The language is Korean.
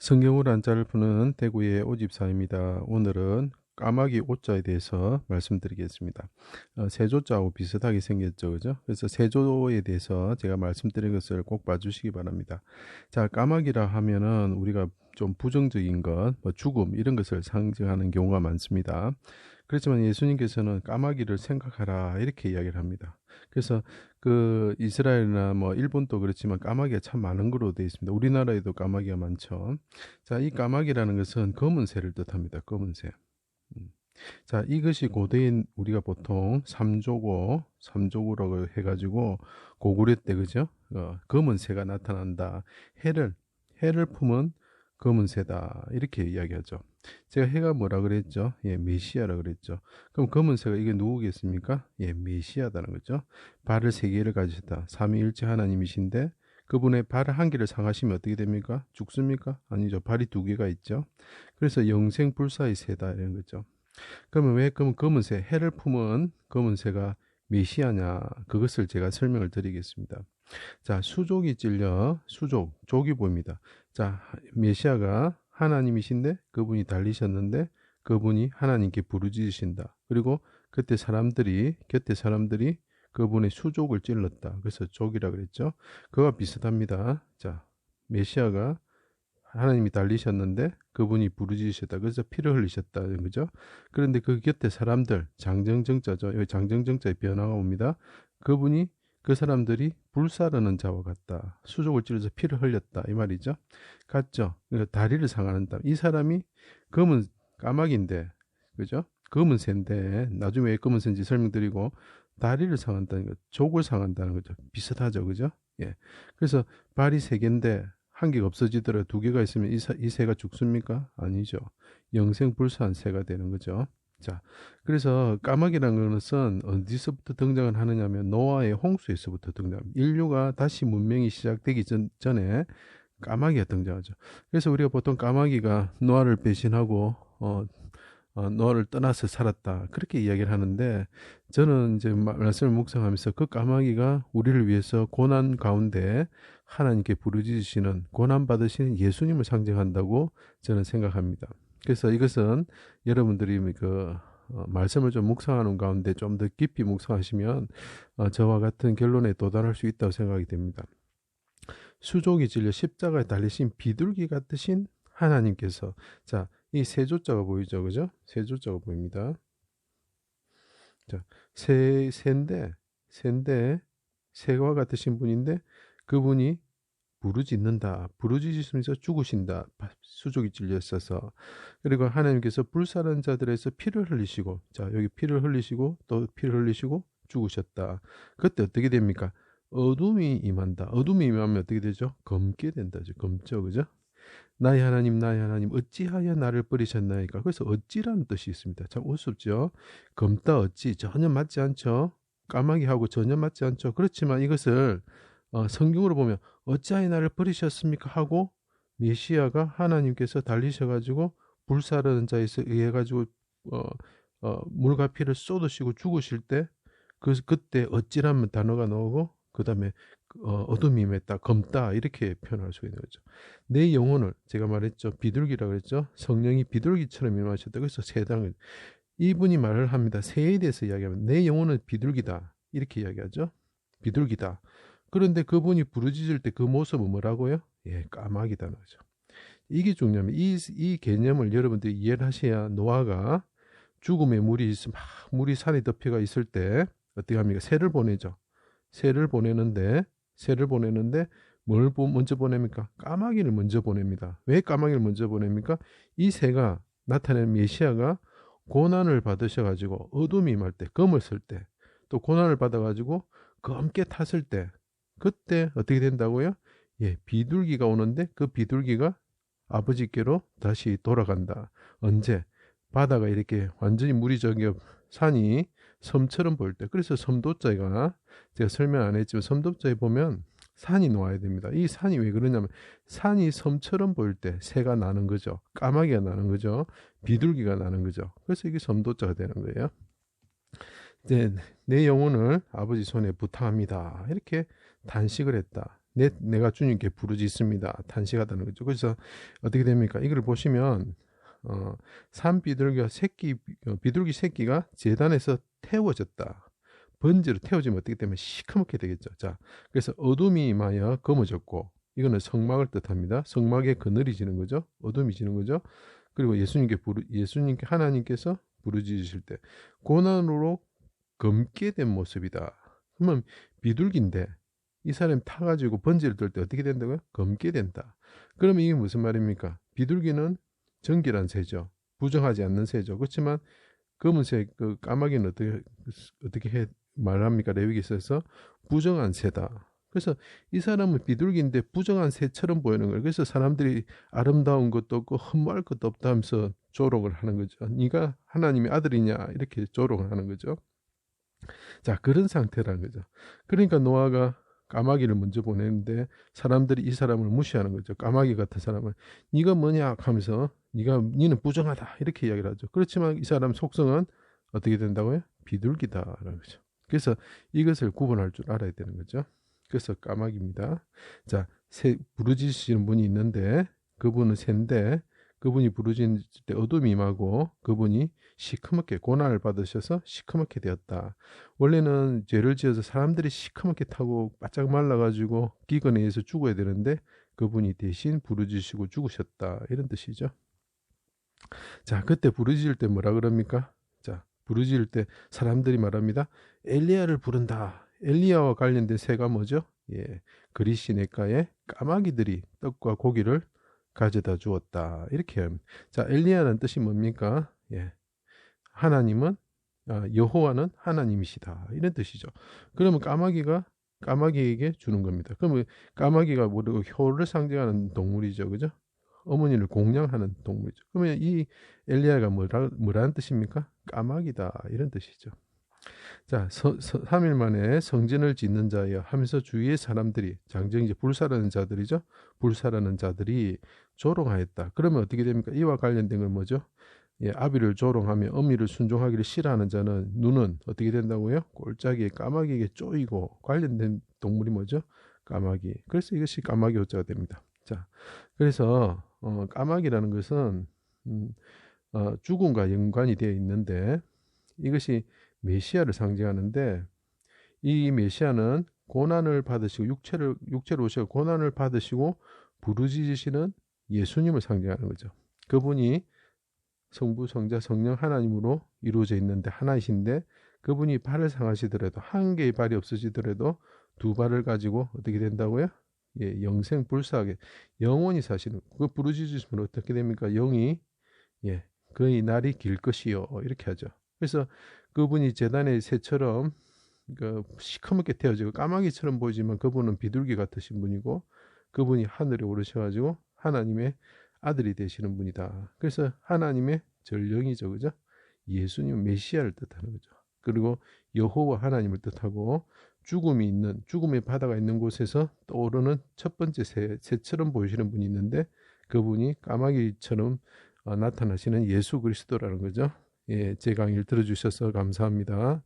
성경으로 한자를 푸는 대구의 오집사입니다. 오늘은 까마귀 오자에 대해서 말씀드리겠습니다. 세조자하고 비슷하게 생겼죠, 그죠? 그래서 세조에 대해서 제가 말씀드린 것을 꼭 봐주시기 바랍니다. 자, 까마귀라 하면은 우리가 좀 부정적인 것, 뭐 죽음 이런 것을 상징하는 경우가 많습니다. 그렇지만 예수님께서는 까마귀를 생각하라 이렇게 이야기를 합니다. 그래서 그 이스라엘이나 뭐 일본도 그렇지만 까마귀가 참 많은 걸로 되어 있습니다. 우리나라에도 까마귀가 많죠. 자, 이 까마귀라는 것은 검은새를 뜻합니다. 검은새. 음. 자, 이것이 고대인 우리가 보통 삼조고라고 해가지고 고구려 때 그죠? 검은새가 나타난다. 해를 품은 검은새다. 이렇게 이야기하죠. 제가 해가 뭐라 그랬죠? 예, 메시아라 그랬죠. 그럼 검은새가 이게 누구겠습니까? 예, 메시아다는 거죠. 발을 세 개를 가지셨다. 삼위일체 하나님이신데 그분의 발을 한 개를 상하시면 어떻게 됩니까? 죽습니까? 아니죠. 발이 두 개가 있죠. 그래서 영생불사의 새다 이런 거죠. 그러면 왜 검은새, 해를 품은 검은새가 메시아냐? 그것을 제가 설명을 드리겠습니다. 자, 수족이 찔려 족이 보입니다. 자, 메시아가 하나님이신데 그분이 달리셨는데 그분이 하나님께 부르짖으신다. 그리고 곁에 사람들이 그분의 수족을 찔렀다. 그래서 족이라 그랬죠. 그와 비슷합니다. 자, 메시아가 하나님이 달리셨는데 그분이 부르짖으셨다. 그래서 피를 흘리셨다는 거죠. 그런데 그 곁에 사람들, 장정정자죠. 여기 장정정자의 변화가 옵니다. 그 사람들이 불사르는 자와 같다. 수족을 찔러서 피를 흘렸다. 이 말이죠. 같죠? 그러니까 다리를 상하는 다. 이 사람이 검은 까마귀인데, 그죠? 검은 새인데, 나중에 왜 검은 새인지 설명드리고, 다리를 상한다는 거, 족을 상한다는 거죠. 비슷하죠. 그죠? 예. 그래서 발이 세 개인데, 한 개가 없어지더라도 두 개가 있으면 이 새가 죽습니까? 아니죠. 영생불사한 새가 되는 거죠. 자, 그래서 까마귀라는 것은 어디서부터 등장을 하느냐면 노아의 홍수에서부터 등장합니다. 인류가 다시 문명이 시작되기 전에 까마귀가 등장하죠. 그래서 우리가 보통 까마귀가 노아를 배신하고 노아를 떠나서 살았다 그렇게 이야기를 하는데 저는 이제 말씀을 묵상하면서 그 까마귀가 우리를 위해서 고난 가운데 하나님께 부르짖으시는 고난 받으시는 예수님을 상징한다고 저는 생각합니다. 그래서 이것은 여러분들이 말씀을 좀 묵상하는 가운데 좀 더 깊이 묵상하시면 저와 같은 결론에 도달할 수 있다고 생각이 됩니다. 수족이 찔려 십자가에 달리신 비둘기 같으신 하나님께서 자, 이 세조자가 보이죠, 그죠? 세조자가 보입니다. 자, 새와 같으신 분인데 그분이 부르짖는다. 부르짖으시면서 죽으신다. 수족이 찔려 있어서. 그리고 하나님께서 불사른 자들에서 피를 흘리시고, 자, 여기 피를 흘리시고, 또 피를 흘리시고, 죽으셨다. 그때 어떻게 됩니까? 어둠이 임한다. 어둠이 임하면 어떻게 되죠? 검게 된다죠. 검죠. 그죠? 나의 하나님, 어찌하여 나를 버리셨나이까? 그래서 어찌라는 뜻이 있습니다. 참 우습죠? 검다 어찌 전혀 맞지 않죠? 까마귀하고 전혀 맞지 않죠? 그렇지만 이것을 성경으로 보면 어찌하여 나를 버리셨습니까? 하고 메시아가 하나님께서 달리셔가지고 불사르는 자에서 의해가지고 물과 피를 쏟으시고 죽으실 때 그때 어찌라는 단어가 나오고 그 다음에 어둠이 임했다, 검다 이렇게 표현할 수 있는 거죠. 내 영혼을 제가 말했죠. 비둘기라고 그랬죠. 성령이 비둘기처럼 임하셨다. 그래서 새당 이분이 말을 합니다. 새에 대해서 이야기하면 내 영혼은 비둘기다 이렇게 이야기하죠. 비둘기다. 그런데 그분이 부르짖을 때 그 모습은 뭐라고요? 예, 까마귀다는 거죠. 이게 중요합니다. 이 개념을 여러분들이 이해를 하셔야 노아가 죽음의 물이 산에 덮여가 있을 때 어떻게 합니까? 새를 보내죠. 새를 보내는데 뭘 먼저 보냅니까? 까마귀를 먼저 보냅니다. 왜 까마귀를 먼저 보냅니까? 이 새가 나타내는 메시아가 고난을 받으셔가지고 어둠이 임할 때, 검었을 때, 또 고난을 받아가지고 검게 탔을 때, 그때 어떻게 된다고요? 예, 비둘기가 오는데 그 비둘기가 아버지께로 다시 돌아간다. 언제? 바다가 이렇게 완전히 물이 저기 산이 섬처럼 보일 때. 그래서 섬도자가 제가 설명 안 했지만 섬도자에 보면 산이 놓아야 됩니다. 이 산이 왜 그러냐면 산이 섬처럼 보일 때 새가 나는 거죠. 까마귀가 나는 거죠. 비둘기가 나는 거죠. 그래서 이게 섬도자가 되는 거예요. 내 영혼을 아버지 손에 부탁합니다. 이렇게 단식을 했다. 내가 주님께 부르짖습니다. 탄식하다는 거죠. 그래서 어떻게 됩니까? 이걸 보시면 산 비둘기 새끼가 제단에서 태워졌다. 번제로 태워지면 어떻게 되면 시커멓게 되겠죠. 자, 그래서 어둠이 임하여 검어졌고, 이거는 성막을 뜻합니다. 성막에 그늘이 지는 거죠. 어둠이 지는 거죠. 그리고 예수님께 하나님께서 부르짖으실 때 고난으로 검게 된 모습이다. 그러면 비둘기인데 이 사람이 타가지고 번지를 들 때 어떻게 된다고요? 검게 된다. 그러면 이게 무슨 말입니까? 비둘기는 정결한 새죠. 부정하지 않는 새죠. 그렇지만 검은색 그 까마귀는 어떻게 말합니까? 레위기서에서 부정한 새다. 그래서 이 사람은 비둘기인데 부정한 새처럼 보이는 거예요. 그래서 사람들이 아름다운 것도 없고 흠모할 것도 없다 하면서 조롱을 하는 거죠. 네가 하나님의 아들이냐 이렇게 조롱을 하는 거죠. 자, 그런 상태라는 거죠. 그러니까 노아가 까마귀를 먼저 보내는데 사람들이 이 사람을 무시하는 거죠. 까마귀 같은 사람을 네가 뭐냐 하면서 니는 부정하다 이렇게 이야기를 하죠. 그렇지만 이 사람 속성은 어떻게 된다고요? 비둘기다라는 거죠. 그래서 이것을 구분할 줄 알아야 되는 거죠. 그래서 까마귀입니다. 자, 부르짖으시는 분이 있는데 그분은 새인데 그분이 부르짖을 때 어둠이 임하고 그분이 시커멓게 고난을 받으셔서 시커멓게 되었다. 원래는 죄를 지어서 사람들이 시커멓게 타고 바짝 말라가지고 기근에 의해서 죽어야 되는데 그분이 대신 부르짖으시고 죽으셨다. 이런 뜻이죠. 자, 그때 부르짖을 때 뭐라 그럽니까? 자, 부르짖을 때 사람들이 말합니다. 엘리야를 부른다. 엘리야와 관련된 새가 뭐죠? 예, 그리시네가의 까마귀들이 떡과 고기를 가져다 주었다. 이렇게 합니다. 자, 엘리야는 뜻이 뭡니까? 예, 하나님은 여호와는 하나님이시다. 이런 뜻이죠. 그러면 까마귀에게 주는 겁니다. 그러면 까마귀가 모르고 효를 상징하는 동물이죠. 그죠? 어머니를 공양하는 동물이죠. 그러면 이 엘리야가 뭐라는 뜻입니까? 까마귀다. 이런 뜻이죠. 자, 3일 만에 성전을 짓는 자여 하면서 주위의 사람들이 장정 이제 불사라는 자들이죠. 불사라는 자들이 조롱하였다. 그러면 어떻게 됩니까? 이와 관련된 건 뭐죠? 예, 아비를 조롱하며 어미를 순종하기를 싫어하는 자는 눈은 어떻게 된다고요? 골짜기에 까마귀에게 쪼이고 관련된 동물이 뭐죠? 까마귀. 그래서 이것이 까마귀 호자가 됩니다. 자, 그래서 까마귀라는 것은 죽음과 연관이 되어 있는데 이것이 메시아를 상징하는데 이 메시아는 고난을 받으시고 육체로 오셔서 고난을 받으시고 부르짖으시는 예수님을 상징하는 거죠. 그분이 성부, 성자, 성령 하나님으로 이루어져 있는데 하나이신데 그분이 발을 상하시더라도 한 개의 발이 없으시더라도 두 발을 가지고 어떻게 된다고요? 예, 영생 불사하게 영원히 사시는 그 부르짖으시면 어떻게 됩니까? 영이 예, 그의 날이 길 것이요 이렇게 하죠. 그래서 그분이 제단의 새처럼 그 시커멓게 태어지고 까마귀처럼 보이지만 그분은 비둘기 같으신 분이고 그분이 하늘에 오르셔가지고 하나님의 아들이 되시는 분이다. 그래서 하나님의 전령이죠, 그죠? 예수님 메시아를 뜻하는 거죠. 그리고 여호와 하나님을 뜻하고 죽음의 바다가 있는 곳에서 떠오르는 첫 번째 새처럼 보이시는 분이 있는데 그분이 까마귀처럼 나타나시는 예수 그리스도라는 거죠. 예, 제 강의를 들어주셔서 감사합니다.